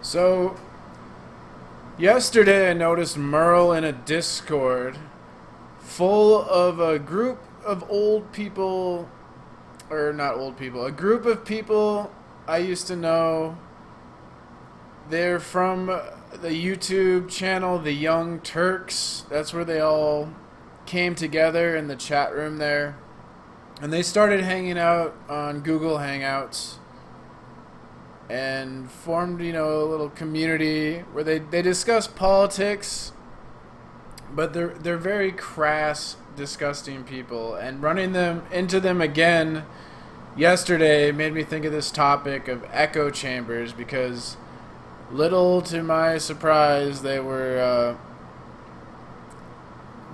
So, yesterday I noticed Merle in a Discord full of a group of old people, or not old people, a group of people I used to know. They're from the YouTube channel The Young Turks. That's where they all came together in the chat room there. And they started hanging out on Google Hangouts and formed, a little community where they discuss politics, but they're very crass, disgusting people. And running them into them again yesterday made me think of this topic of echo chambers because, little to my surprise, they were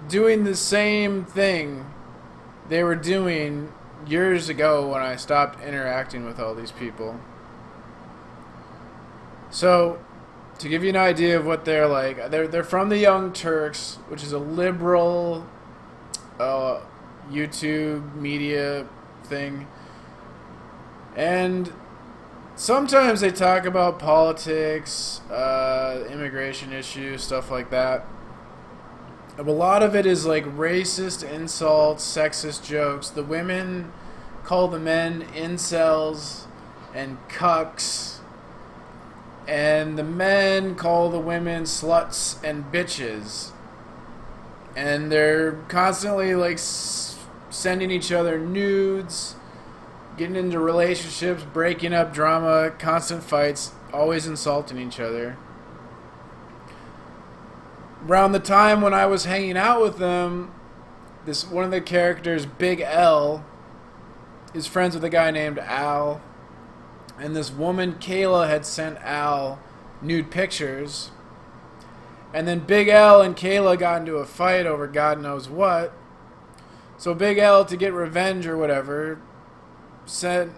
doing the same thing they were doing years ago when I stopped interacting with all these people. So, to give you an idea of what they're like, they're from the Young Turks, which is a liberal YouTube media thing, and sometimes they talk about politics, immigration issues, stuff like that. A lot of it is like racist insults, sexist jokes. The women call the men incels and cucks, and the men call the women sluts and bitches. And they're constantly like sending each other nudes, getting into relationships, breaking up, drama, constant fights, always insulting each other. Around the time when I was hanging out with them, this one of the characters, Big L, is friends with a guy named Al, and this woman Kayla had sent Al nude pictures, and then Big L and Kayla got into a fight over God knows what. So Big L, to get revenge or whatever, sent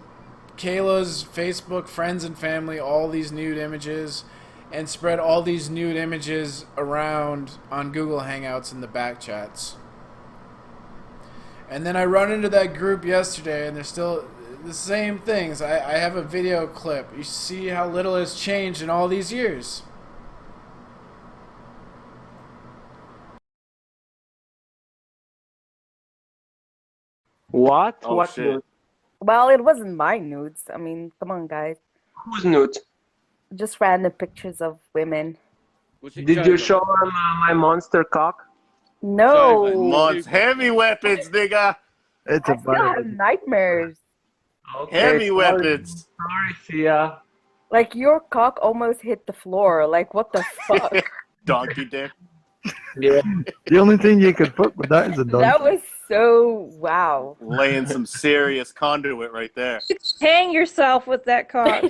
Kayla's Facebook friends and family all these nude images and spread all these nude images around on Google Hangouts in the back chats. And then I run into that group yesterday and they're still the same things. I have a video clip. You see how little has changed in all these years. What? Oh What shit. nude? Well, it wasn't my nudes. I mean, come on, guys. Who's nude? Just random pictures of women. Did you show him my monster cock? No, Months. Heavy weapons, nigga. It's I a still have bad. nightmares. Okay, Heavy sorry. weapons. Sorry, Sia. Like your cock almost hit the floor. Like what the fuck? Donkey dick. Yeah. The only thing you could fuck with that is a That donkey. was so wow. Laying some serious conduit right there. Hang yourself with that cock.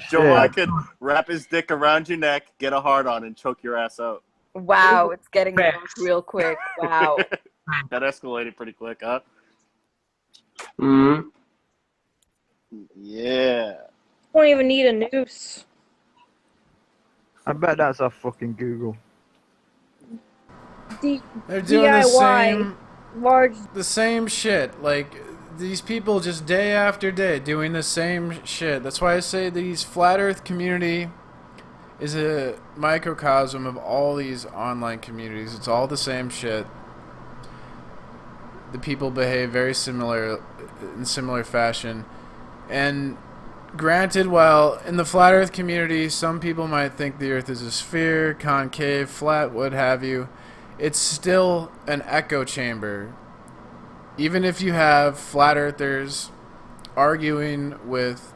Joe, I Yeah. could wrap his dick around your neck, get a hard on, and choke your ass out. Wow, it's getting dark Facts. real quick. Wow. That escalated pretty quick, huh? Mm. Yeah. Don't even need a noose. I bet that's off fucking Google. They're doing DIY. Large. the same shit. Like, these people just day after day doing the same shit. That's why I say these flat earth community is a microcosm of all these online communities. It's all the same shit. The people behave very similar in similar fashion. And granted, while in the flat earth community some people might think the earth is a sphere, concave, flat, what have you, it's still an echo chamber. Even if you have flat earthers arguing with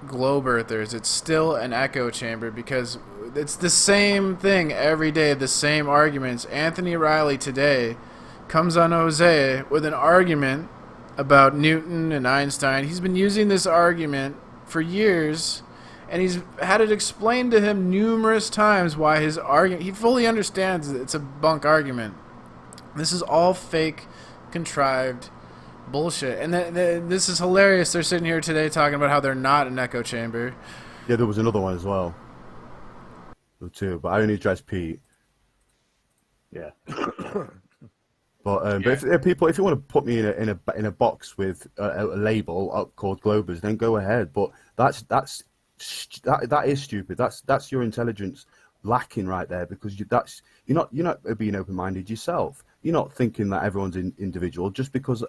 globe earthers, it's still an echo chamber because it's the same thing every day, the same arguments. Anthony Riley today comes on Jose with an argument about Newton and Einstein. He's been using this argument for years, and he's had it explained to him numerous times why his argument, he fully understands that it's a bunk argument. This is all fake, contrived bullshit. And this is hilarious. They're sitting here today talking about how they're not an echo chamber. Yeah, there was another one as well. There were two, but I only addressed Pete. Yeah. But if you want to put me in a box with a label called Globers, then go ahead. But that's that is stupid. That's your intelligence lacking right there, because you're not being open-minded yourself. You're not thinking that everyone's individual just because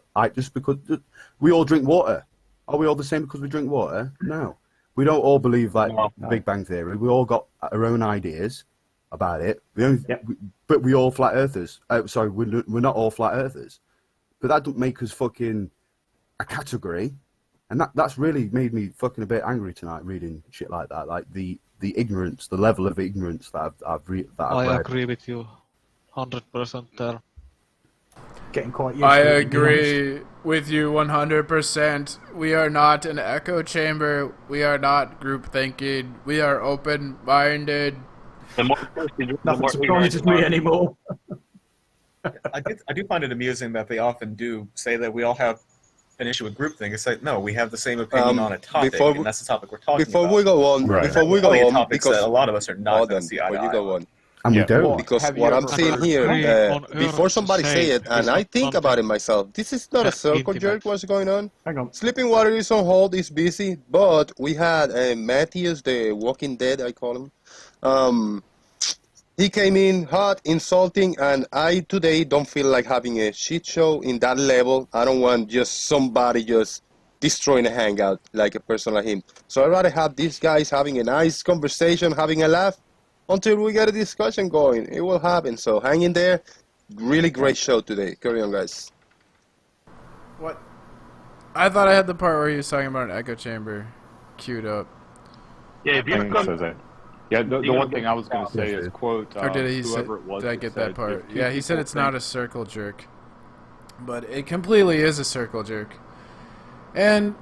we all drink water. Are we all the same because we drink water? No. We don't all believe like Big Bang Theory. We all got our own ideas about it. But we all flat earthers. Sorry, we're not all flat earthers. But that don't make us fucking a category. And that's really made me fucking a bit angry tonight reading shit like that. Like the ignorance, the level of ignorance that I've read. I agree with you 100% there. Getting quite used I to it, to be agree with you 100%. We are not an echo chamber. We are not group thinking. We are open-minded. The more thirsty, the Nothing more surprises ignorant me are. anymore. I do find it amusing that they often do say that we all have an issue with groupthink. It's like, no, we have the same opinion on a topic, and that's the topic we're talking before about. we go on, Right. before we go Plenty of on, topics because that a lot of us are not hold going on, to see eye to before you eye go on. on, And we don't. because Have you what I'm ever seeing heard here, on before Earth somebody say say it, and it's I not think about it something myself, this is not a that circle jerk. intimate. What's going on? Hang on. Sleeping Water is on hold, is busy, but we had Matthias, the Walking Dead, I call him. He came in hot, insulting, and I today don't feel like having a shit show in that level. I don't want just somebody just destroying a hangout like a person like him. So I'd rather have these guys having a nice conversation, having a laugh, until we get a discussion going. It will happen, so hang in there. Really great show today. Carry on, guys. What? I thought I had the part where he was talking about an echo chamber queued up. Yeah, if you I think it says that. Yeah, the one thing I was going to say is, quote, Or did he say, whoever it was did I that get said, that part? if two Yeah, he said people it's not think- a circle jerk. But it completely is a circle jerk. And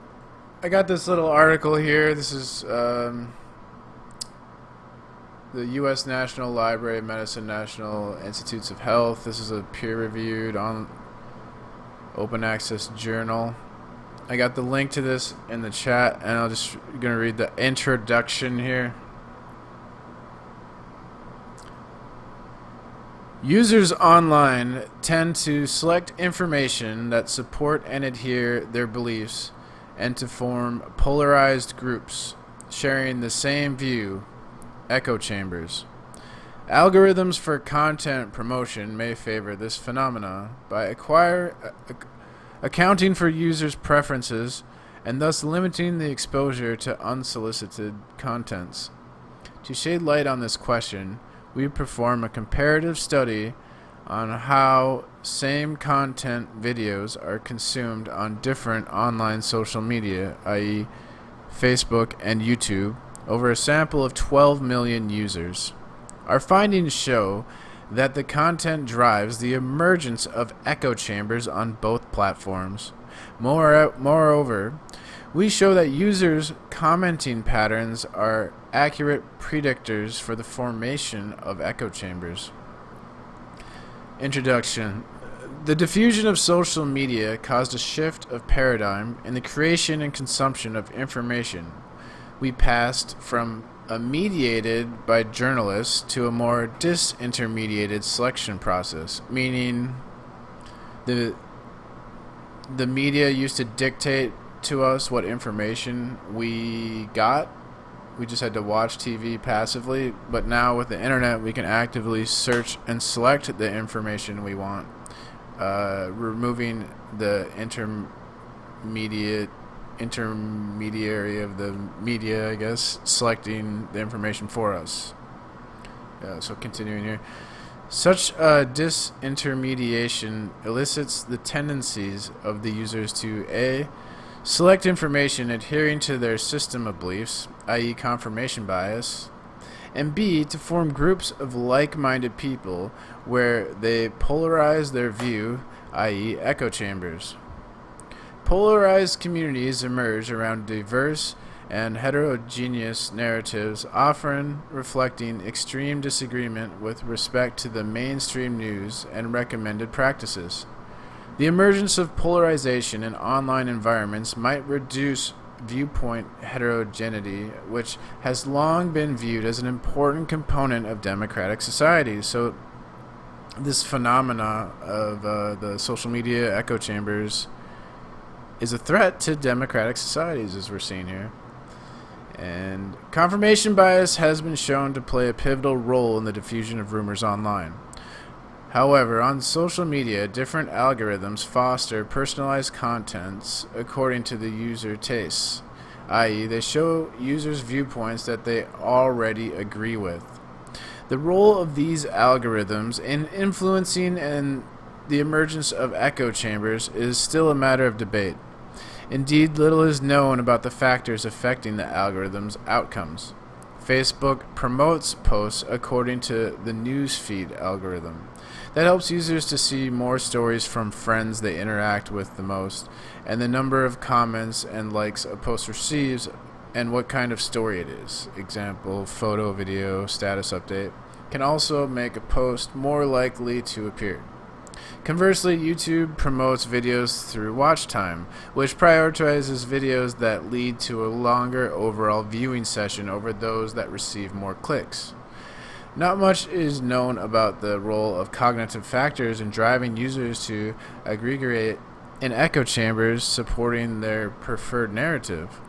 I got this little article here. This is the U.S. National Library of Medicine, National Institutes of Health. This is a peer-reviewed on open access journal. I got the link to this in the chat, and I'm just going to read the introduction here. Users online tend to select information that support and adhere their beliefs and to form polarized groups sharing the same view, echo chambers. Algorithms for content promotion may favor this phenomena by accounting for users' preferences and thus limiting the exposure to unsolicited contents. To shed light on this question, we perform a comparative study on how same content videos are consumed on different online social media, i.e. Facebook and YouTube, over a sample of 12 million users. Our findings show that the content drives the emergence of echo chambers on both platforms. Moreover, we show that users' commenting patterns are accurate predictors for the formation of echo chambers. Introduction. The diffusion of social media caused a shift of paradigm in the creation and consumption of information. We passed from a mediated by journalists to a more disintermediated selection process, meaning the media used to dictate to us what information we got. We just had to watch TV passively, but now with the internet we can actively search and select the information we want, removing the intermediary of the media, I guess, selecting the information for us. So continuing here. Such disintermediation elicits the tendencies of the users to A. Select information adhering to their system of beliefs, i.e. confirmation bias, and B. To form groups of like-minded people where they polarize their view, i.e. echo chambers. Polarized communities emerge around diverse and heterogeneous narratives, often reflecting extreme disagreement with respect to the mainstream news and recommended practices. The emergence of polarization in online environments might reduce viewpoint heterogeneity, which has long been viewed as an important component of democratic societies. So this phenomena of the social media echo chambers is a threat to democratic societies, as we're seeing here. And confirmation bias has been shown to play a pivotal role in the diffusion of rumors online. However, on social media, different algorithms foster personalized contents according to the user tastes, i.e., they show users viewpoints that they already agree with. The role of these algorithms in influencing and the emergence of echo chambers is still a matter of debate. Indeed, little is known about the factors affecting the algorithm's outcomes. Facebook promotes posts according to the newsfeed algorithm. That helps users to see more stories from friends they interact with the most, and the number of comments and likes a post receives, and what kind of story it is. Example, photo, video, status update, can also make a post more likely to appear. Conversely, YouTube promotes videos through watch time, which prioritizes videos that lead to a longer overall viewing session over those that receive more clicks. Not much is known about the role of cognitive factors in driving users to aggregate in echo chambers supporting their preferred narrative.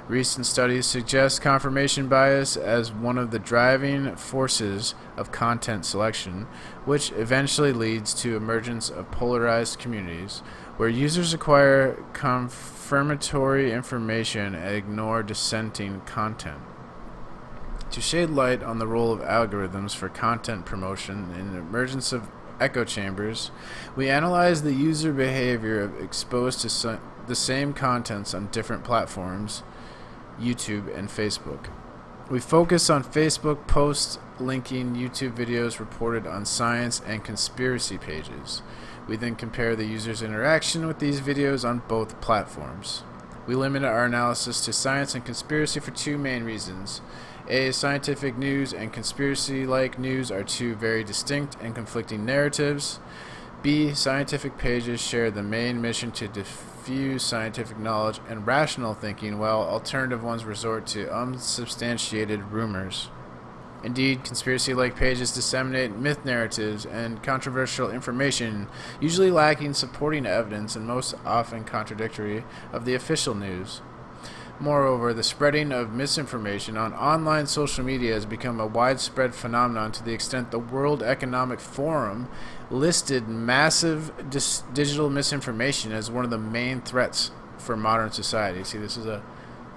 Recent studies suggest confirmation bias as one of the driving forces of content selection, which eventually leads to emergence of polarized communities, where users acquire confirmatory information and ignore dissenting content. To shed light on the role of algorithms for content promotion in the emergence of echo chambers, we analyze the user behavior of exposed to the same contents on different platforms, YouTube and Facebook. We focus on Facebook posts linking YouTube videos reported on science and conspiracy pages. We then compare the user's interaction with these videos on both platforms. We limit our analysis to science and conspiracy for two main reasons. A, scientific news and conspiracy-like news are two very distinct and conflicting narratives. B, scientific pages share the main mission to diffuse scientific knowledge and rational thinking, while alternative ones resort to unsubstantiated rumors. Indeed, conspiracy-like pages disseminate myth narratives and controversial information, usually lacking supporting evidence and most often contradictory of the official news. Moreover, the spreading of misinformation on online social media has become a widespread phenomenon to the extent the World Economic Forum listed massive digital misinformation as one of the main threats for modern society. See, this is a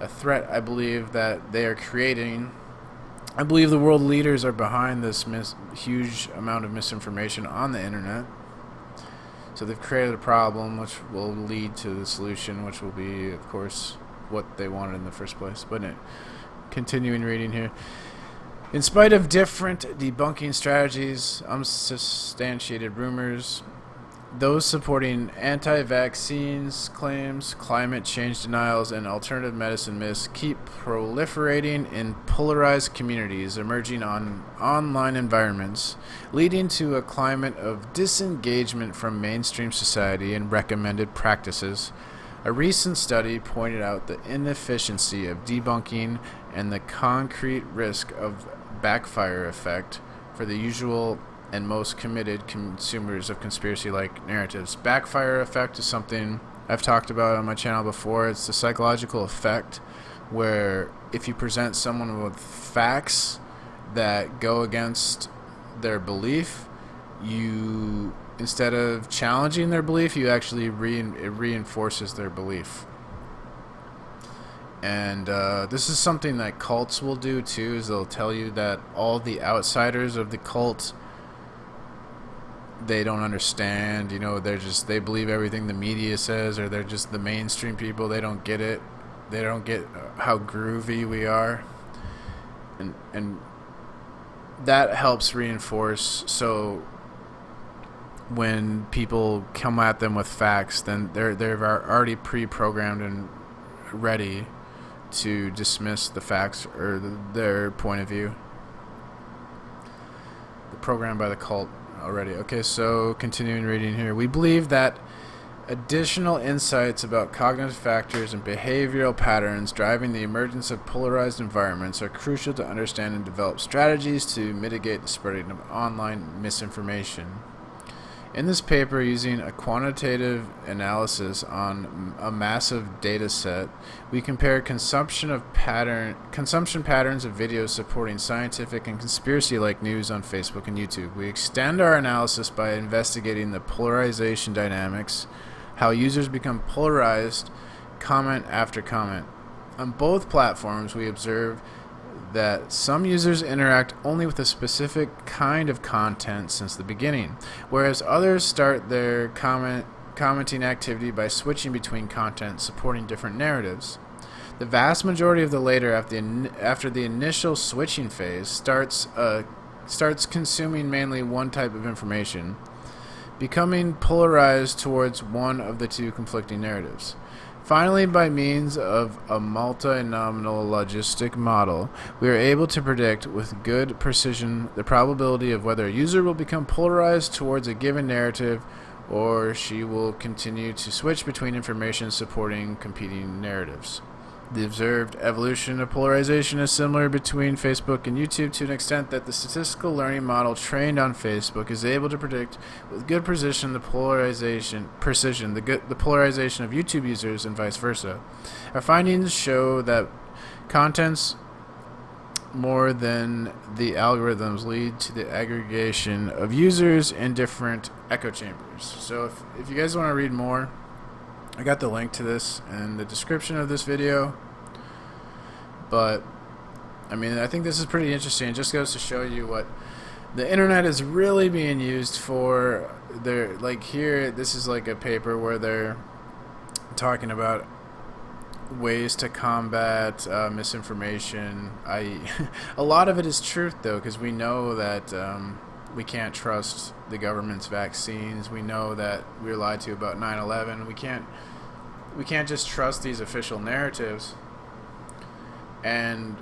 threat, I believe, that they are creating. I believe the world leaders are behind this huge amount of misinformation on the internet. So they've created a problem which will lead to the solution, which will be, of course, what they wanted in the first place. But continuing reading here. In spite of different debunking strategies, unsubstantiated rumors, those supporting anti-vaccines claims, climate change denials, and alternative medicine myths keep proliferating in polarized communities emerging on online environments, leading to a climate of disengagement from mainstream society and recommended practices. A recent study pointed out the inefficiency of debunking and the concrete risk of backfire effect for the usual and most committed consumers of conspiracy-like narratives. Backfire effect is something I've talked about on my channel before. It's the psychological effect where if you present someone with facts that go against their belief, you, instead of challenging their belief, you actually it reinforces their belief. And this is something that cults will do too, is they'll tell you that all the outsiders of the cult, they don't understand, they believe everything the media says, or they're just the mainstream people, they don't get it. They don't get how groovy we are. And that helps reinforce, so when people come at them with facts, then they're already pre-programmed and ready to dismiss the facts or their point of view. They're programmed by the cult already. Okay, so continuing reading here. We believe that additional insights about cognitive factors and behavioral patterns driving the emergence of polarized environments are crucial to understand and develop strategies to mitigate the spreading of online misinformation. In this paper, using a quantitative analysis on a massive data set, we compare consumption patterns of videos supporting scientific and conspiracy-like news on Facebook and YouTube. We extend our analysis by investigating the polarization dynamics, how users become polarized comment after comment. On both platforms, we observe that some users interact only with a specific kind of content since the beginning, whereas others start their commenting activity by switching between content supporting different narratives. The vast majority of the later, after the initial switching phase, starts consuming mainly one type of information, becoming polarized towards one of the two conflicting narratives. Finally, by means of a multinomial logistic model, we are able to predict with good precision the probability of whether a user will become polarized towards a given narrative or she will continue to switch between information supporting competing narratives. The observed evolution of polarization is similar between Facebook and YouTube to an extent that the statistical learning model trained on Facebook is able to predict with good precision the polarization of YouTube users and vice versa. Our findings show that contents more than the algorithms lead to the aggregation of users in different echo chambers. So if you guys want to read more, I got the link to this in the description of this video, but I mean, I think this is pretty interesting. It just goes to show you what the internet is really being used for. Like here, this is like a paper where they're talking about ways to combat misinformation. A lot of it is truth though, because we know that we can't trust the government's vaccines. We know that we were lied to about 9/11. We can't just trust these official narratives. And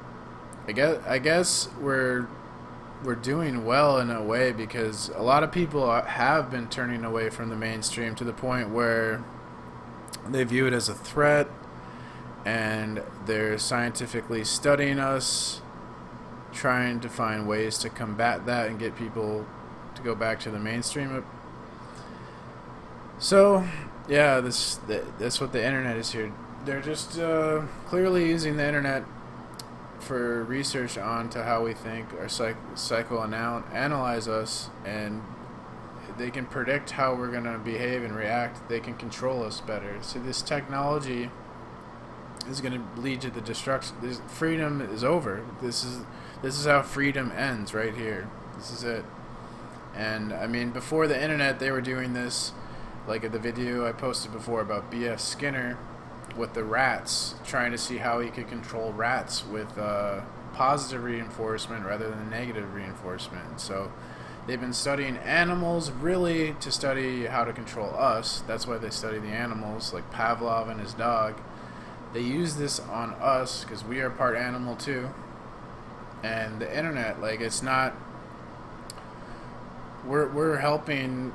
I guess we're doing well in a way, because a lot of people have been turning away from the mainstream to the point where they view it as a threat, and they're scientifically studying us, trying to find ways to combat that and get people to go back to the mainstream. So yeah, that's what the internet is here. They're just clearly using the internet for research onto how we think, or psychoanalyze us, and they can predict how we're going to behave and react. They can control us better. So this technology is going to lead to the destruction. Freedom is over. This is how freedom ends right here. This is it. And I mean, before the internet, they were doing this, like at the video I posted before about B.F. Skinner with the rats, trying to see how he could control rats with positive reinforcement rather than negative reinforcement. So they've been studying animals really to study how to control us. That's why they study the animals, like Pavlov and his dog. They use this on us because we are part animal too. And the internet, like, it's not, we're helping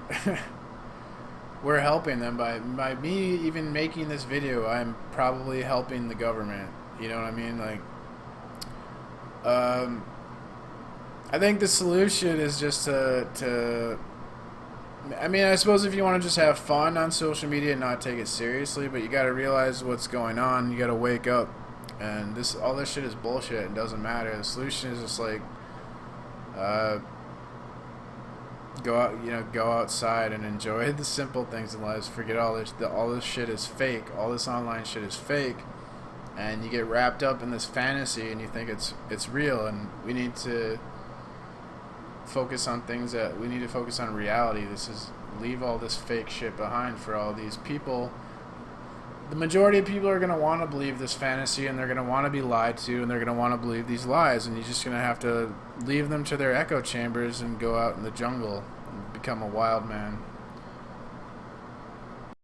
we're helping them by me even making this video. I'm probably helping the government, you know what I mean? Like, I think the solution is just to I mean, I suppose if you want to just have fun on social media and not take it seriously, but you got to realize what's going on. You got to wake up, and all this shit is bullshit. It doesn't matter. The solution is just like go outside and enjoy the simple things in life. Forget all this. All this shit is fake. All this online shit is fake, and you get wrapped up in this fantasy, and you think it's real. And we need to focus on things we need to focus on reality. Leave all this fake shit behind for all these people. The majority of people are going to want to believe this fantasy, and they're going to want to be lied to, and they're going to want to believe these lies, and you're just going to have to leave them to their echo chambers and go out in the jungle and become a wild man.